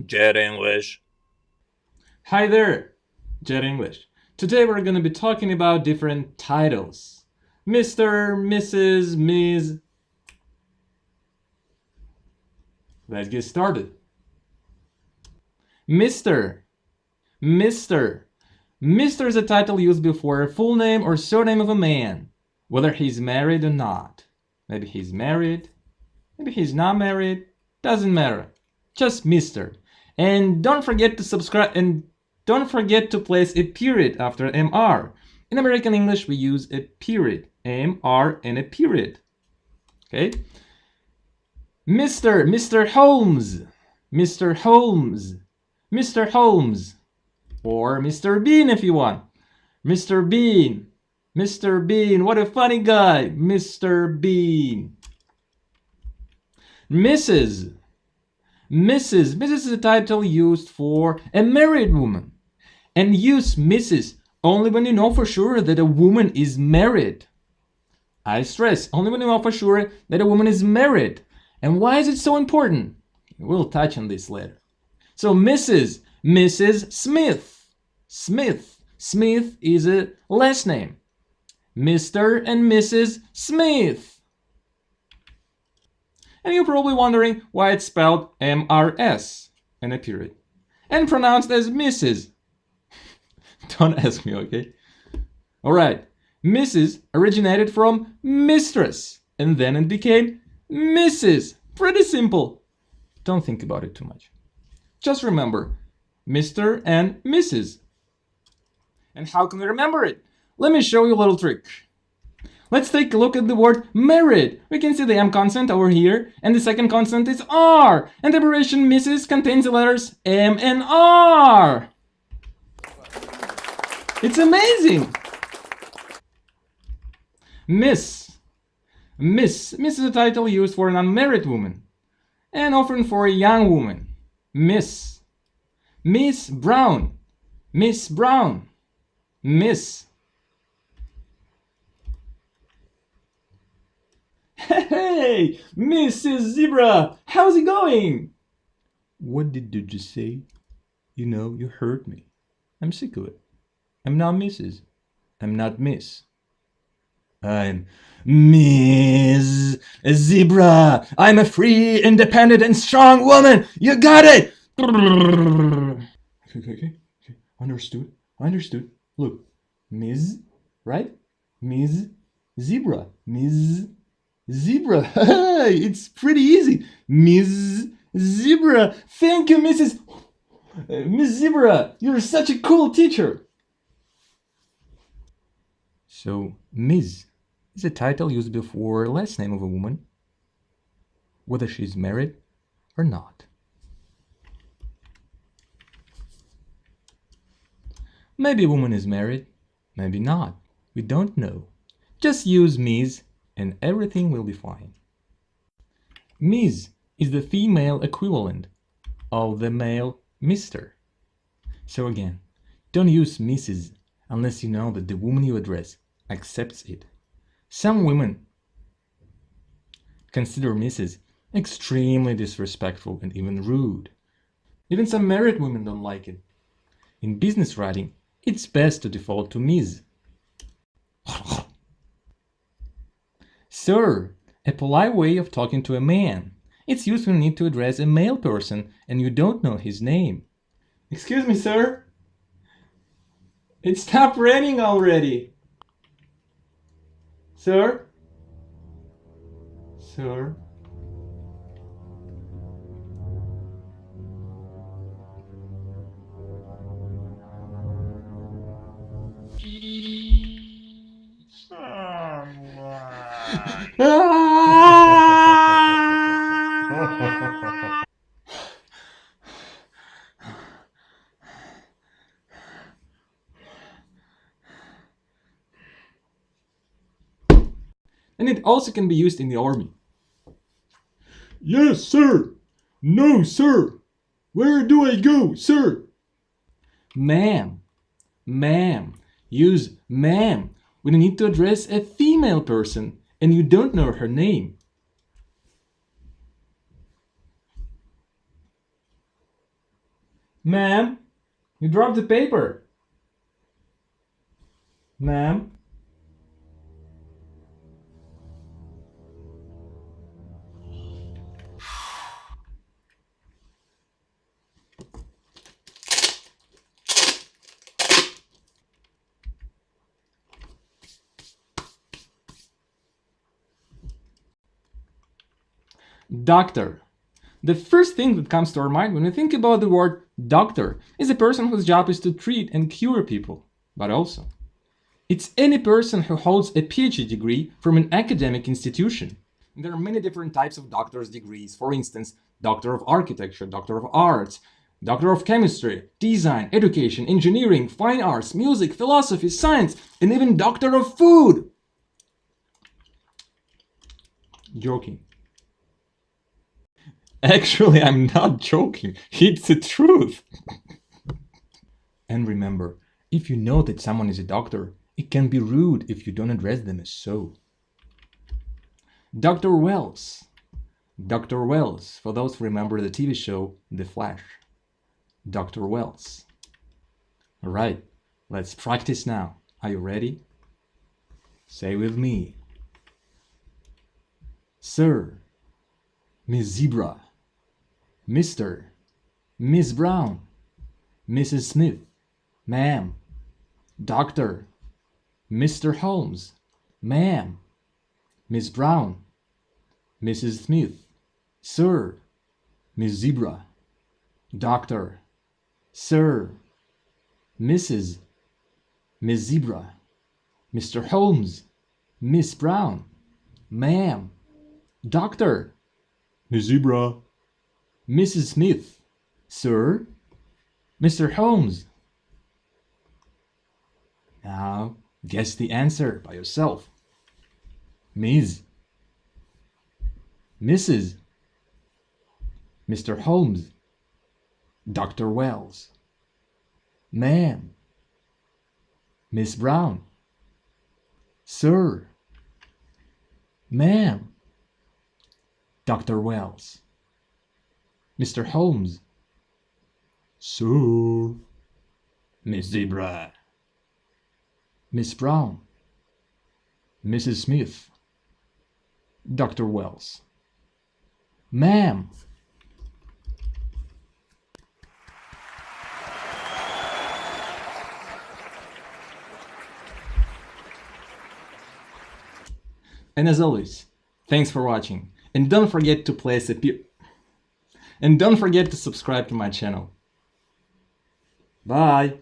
Jet English. Hi there, Jet English. Today we're going to be talking about different titles. Mr., Mrs., Ms. Let's get started. Mr. Mr. Mr. is a title used before a full name or surname of a man, whether he's married or not. Maybe he's married, maybe he's not married, doesn't matter. Just Mr. And don't forget to subscribe and don't forget to place a period after MR. In American English, we use a period, MR and a period. Okay? Mr. Holmes, Mr. Holmes, Mr. Holmes, or Mr. Bean if you want. Mr. Bean, Mr. Bean, what a funny guy, Mr. Bean. Mrs. Mrs. is a title used for a married woman. And use Mrs. only when you know for sure that a woman is married. I stress, only when you know for sure that a woman is married. And why is it so important? We'll touch on this later. So Mrs. Smith. Smith is a last name. Mr. and Mrs. Smith. And you're probably wondering why it's spelled MRS and a period. And pronounced as Mrs. Don't ask me, okay? Alright, Mrs. originated from mistress, and then it became Mrs. Pretty simple. Don't think about it too much. Just remember, Mr. and Mrs. And how can we remember it? Let me show you a little trick. Let's take a look at the word married. We can see the M consonant over here, and the second consonant is R. And the abbreviation Mrs. contains the letters M and R. It's amazing! Miss is a title used for an unmarried woman, and often for a young woman. Miss Brown, Miss Brown, Miss. Hey, Mrs. Zebra, how's it going? What did you just say? You know, you hurt me. I'm sick of it. I'm not Mrs. I'm not Miss. I'm Ms. Zebra. I'm a free, independent, and strong woman. You got it. Okay. Understood. Look, Ms. Right? Ms. Zebra. Ms. Zebra. Hey, it's pretty easy. Ms. Zebra. Thank you, Mrs. Miss Zebra. You're such a cool teacher. So, Ms. is a title used before the last name of a woman, whether she's married or not. Maybe a woman is married, maybe not. We don't know. Just use Ms. and everything will be fine. Ms. is the female equivalent of the male Mr. So again, don't use Mrs. unless you know that the woman you address accepts it. Some women consider Mrs. extremely disrespectful and even rude. Even some married women don't like it. In business writing, it's best to default to Ms. Sir, a polite way of talking to a man. It's used when you need to address a male person and you don't know his name. Excuse me, sir. It stopped raining already. Sir? Sir? And it also can be used in the army. Yes, sir. No, sir. Where do I go, sir? Ma'am. Use ma'am when you need to address a female person and you don't know her name. Ma'am, you dropped the paper. Ma'am. Doctor. The first thing that comes to our mind when we think about the word doctor is a person whose job is to treat and cure people. But also, it's any person who holds a PhD degree from an academic institution. There are many different types of doctor's degrees. For instance, Doctor of Architecture, Doctor of Arts, Doctor of Chemistry, Design, Education, Engineering, Fine Arts, Music, Philosophy, Science, and even Doctor of Food. Joking. Actually, I'm not joking. It's the truth. And remember, if you know that someone is a doctor, it can be rude if you don't address them as so. Dr. Wells. Dr. Wells, for those who remember the TV show The Flash. Dr. Wells. Alright, let's practice now. Are you ready? Say with me. Sir, Miss Zebra, Mr., Miss Brown, Mrs. Smith, ma'am, Doctor, Mr. Holmes, ma'am, Miss Brown, Mrs. Smith, Sir, Miss Zebra, Doctor, Sir, Mrs., Miss Zebra, Mr. Holmes, Miss Brown, ma'am, Doctor, Miss Zebra, Mrs. Smith, Sir, Mr. Holmes. Now, guess the answer by yourself. Miss, Mrs., Mr. Holmes, Dr. Wells, ma'am, Miss Brown, Sir, ma'am, Dr. Wells, Mr. Holmes, Sir, Miss Zebra, Miss Brown, Mrs. Smith, Dr. Wells, ma'am. And as always, thanks for watching. And don't forget to subscribe to my channel. Bye.